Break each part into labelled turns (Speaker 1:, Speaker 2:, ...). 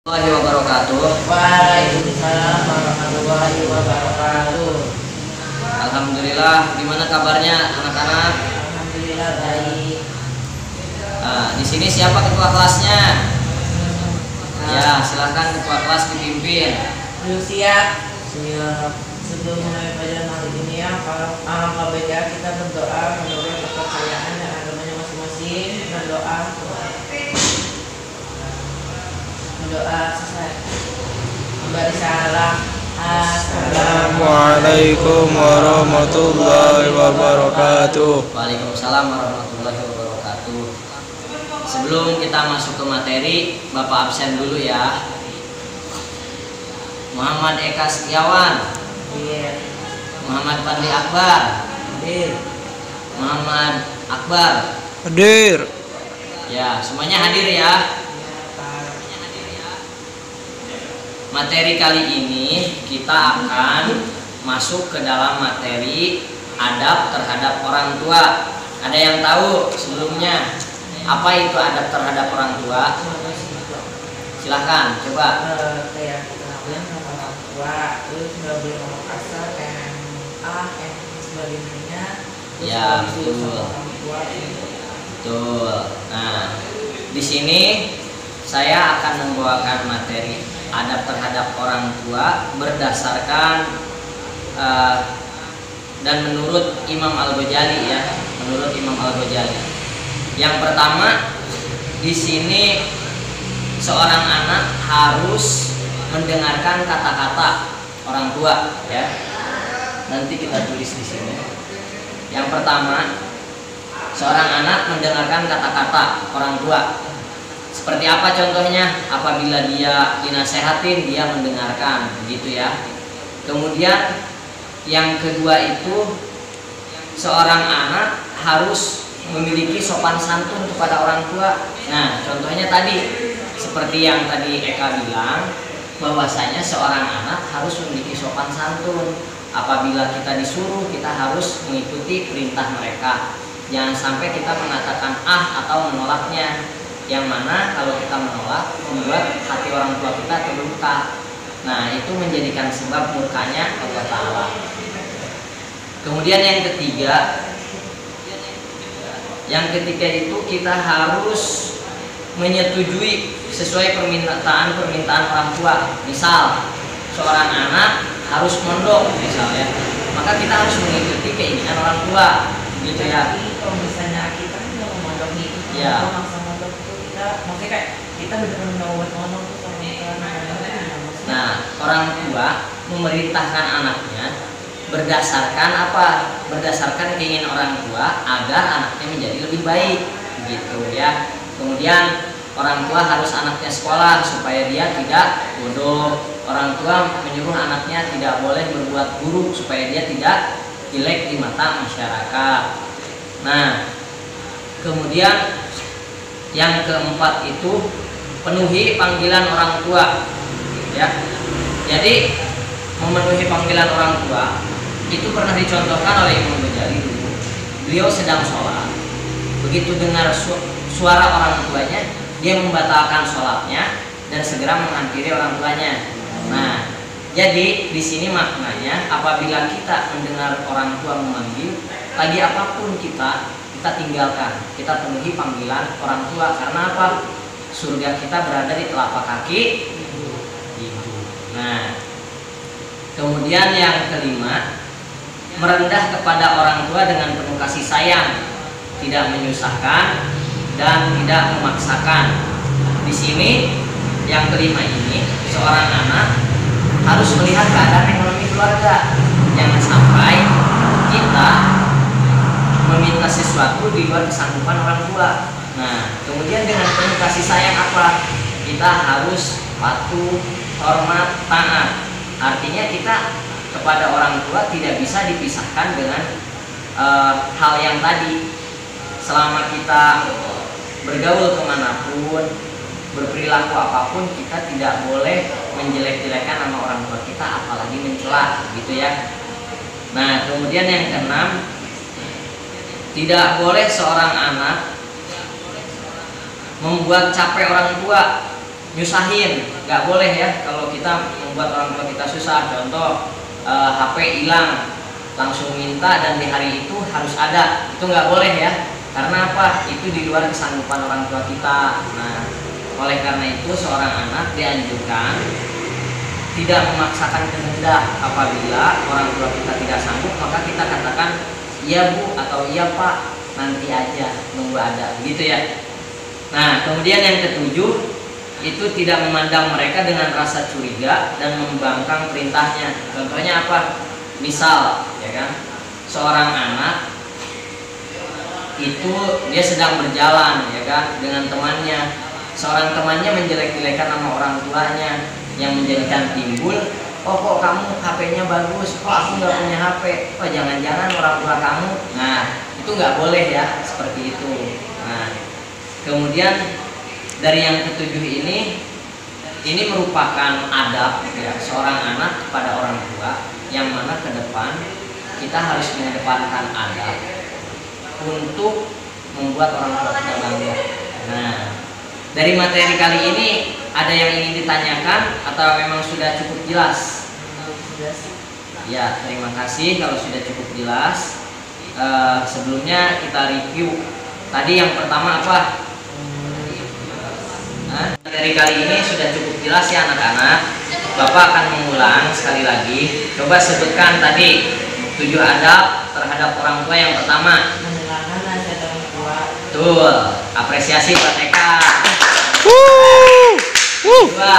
Speaker 1: Warahmatullahi wabarakatuh.
Speaker 2: Waalaikumsalam warahmatullahi wabarakatuh.
Speaker 1: Alhamdulillah, gimana kabarnya anak-anak?
Speaker 2: Alhamdulillah baik.
Speaker 1: Di sini siapa ketua kelasnya? Ya, silahkan ketua kelas dipimpin.
Speaker 2: Siap. Siap. Sebelum mulai pelajaran hari ini ya, alangkah baiknya kita berdoa menurut kepercayaan dan agamanya masing-masing. Berdoa selesai. Memberi salam.
Speaker 3: Assalamualaikum warahmatullahi wabarakatuh.
Speaker 1: Waalaikumsalam warahmatullahi wabarakatuh. Sebelum kita masuk ke materi, Bapak absen dulu ya. Muhammad Eka Setiawan,
Speaker 2: Iya.
Speaker 1: Muhammad Fadli Akbar,
Speaker 2: Iya.
Speaker 1: Muhammad Akbar.
Speaker 3: Hadir.
Speaker 1: Ya, semuanya hadir ya. Materi kali ini kita akan masuk ke dalam materi adab terhadap orang tua. Ada yang tahu sebelumnya apa itu adab terhadap orang tua? Silahkan coba.
Speaker 2: Kayak kita ngapain sama orang tua, terus nggak boleh ngomong kasar kayak sebagainya.
Speaker 1: Ya, betul. Betul. Nah, di sini saya akan membawakan materi adab terhadap orang tua berdasarkan dan menurut Imam Al-Ghazali ya, menurut Imam Al-Ghazali. Yang pertama, di sini seorang anak harus mendengarkan kata-kata orang tua ya. Nanti kita tulis di sini. Yang pertama, seorang anak mendengarkan kata-kata orang tua. Seperti apa contohnya? Apabila dia dinasehatin, dia mendengarkan, begitu ya. Kemudian yang kedua itu, seorang anak harus memiliki sopan santun kepada orang tua. Nah, contohnya tadi seperti yang tadi Eka bilang, bahwasanya seorang anak harus memiliki sopan santun. Apabila kita disuruh, kita harus mengikuti perintah mereka. Jangan sampai kita mengatakan atau menolaknya. Yang mana kalau kita menolak membuat hati orang tua kita terluka. Nah, itu menjadikan sebab murkanya Allah Ta'ala. Kemudian yang ketiga itu kita harus menyetujui sesuai permintaan orang tua. Misal seorang anak harus mondok misalnya, maka kita harus mengikuti keinginan orang tua, gitu ya.
Speaker 2: Kalau misalnya kita nggak mau mondok nih,
Speaker 1: Ya.
Speaker 2: maksudnya kayak kita benar-benar mau ngomong tuh sama
Speaker 1: Nah, orang tua memerintahkan anaknya berdasarkan apa? Berdasarkan keinginan orang tua agar anaknya menjadi lebih baik, gitu ya. Kemudian orang tua harus anaknya sekolah supaya dia tidak bodoh. Orang tua menyuruh anaknya tidak boleh berbuat buruk supaya dia tidak jelek di mata masyarakat. Nah, kemudian yang keempat itu penuhi panggilan orang tua ya. Jadi memenuhi panggilan orang tua itu pernah dicontohkan oleh Imam Ghazali dulu. Beliau sedang sholat, begitu dengar suara orang tuanya, dia membatalkan sholatnya dan segera menghampiri orang tuanya. Nah, jadi di sini maknanya apabila kita mendengar orang tua memanggil, lagi apapun kita tinggalkan, kita penuhi panggilan orang tua. Karena apa? Surga kita berada di telapak kaki ibu. Nah, kemudian yang kelima, merendah kepada orang tua dengan penuh kasih sayang, tidak menyusahkan dan tidak memaksakan. Di sini yang kelima ini, seorang anak harus melihat keadaan ekonomi keluarga. Jangan sampai kita meminta sesuatu di luar kesanggupan orang tua. Nah, kemudian dengan penuh kasih sayang apa? Kita harus patuh, hormat, taat. Artinya kita kepada orang tua tidak bisa dipisahkan dengan hal yang tadi. Selama kita bergaul kemanapun, berperilaku apapun, kita tidak boleh menjelek-jelekan nama orang tua kita, apalagi mencela, gitu ya. Nah, kemudian yang keenam, tidak boleh seorang anak membuat capek orang tua, nyusahin, nggak boleh ya kalau kita membuat orang tua kita susah. Contoh HP hilang, langsung minta dan di hari itu harus ada, itu nggak boleh ya. Karena apa? Itu di luar kesanggupan orang tua kita. Nah, oleh karena itu seorang anak dianjurkan tidak memaksakan kehendak. Apabila orang tua kita tidak sanggup, maka kita katakan iya bu atau iya pak, nanti aja, nunggu ada, gitu ya. Nah, kemudian yang ketujuh, itu tidak memandang mereka dengan rasa curiga dan membangkang perintahnya. Contohnya apa? Misal, ya kan, seorang anak itu dia sedang berjalan, ya kan, dengan temannya. Seorang temannya menjelek-jelekan nama orang tuanya, yang menjadikan timbul, oh kok kamu HP-nya bagus, kok aku nggak punya HP, oh jangan-jangan orang tua kamu. Nah, itu nggak boleh ya, seperti itu. Nah, kemudian dari yang ketujuh ini merupakan adab ya seorang anak kepada orang tua, yang mana ke depan kita harus mengedepankan adab untuk membuat orang tua kita bangga. Nah, dari materi kali ini ada yang ingin ditanyakan atau memang sudah cukup jelas? Ya, terima kasih kalau sudah cukup jelas. Sebelumnya kita review. Tadi yang pertama apa? Materi kali ini sudah cukup jelas ya anak-anak. Bapak akan mengulang sekali lagi. Coba sebutkan tadi 7 adab terhadap orang tua. Yang pertama,
Speaker 2: mendengarkan nasihat orang tua.
Speaker 1: betul, apresiasi Pak TK. Kedua,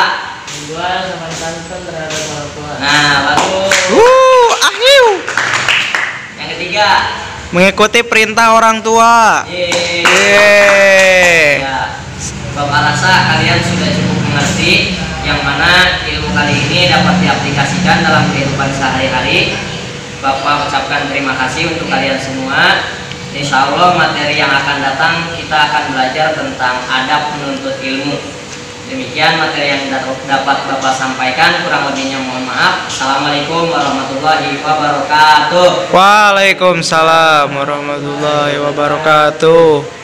Speaker 2: Kedua, sopan santun terhadap orang tua.
Speaker 1: nah bagus.
Speaker 3: Ahiu.
Speaker 1: Yang ketiga,
Speaker 3: Mengikuti perintah orang tua.
Speaker 1: yeay.
Speaker 3: Yeay.
Speaker 1: Ya, Bapak rasa kalian sudah cukup mengerti yang mana ilmu kali ini dapat diaplikasikan dalam kehidupan sehari-hari. Bapak ucapkan terima kasih untuk kalian semua. Insya Allah materi yang akan datang kita akan belajar tentang adab menuntut ilmu. Demikian materi yang dapat Bapak sampaikan, kurang lebihnya mohon maaf. Assalamualaikum warahmatullahi wabarakatuh.
Speaker 3: Waalaikumsalam warahmatullahi wabarakatuh.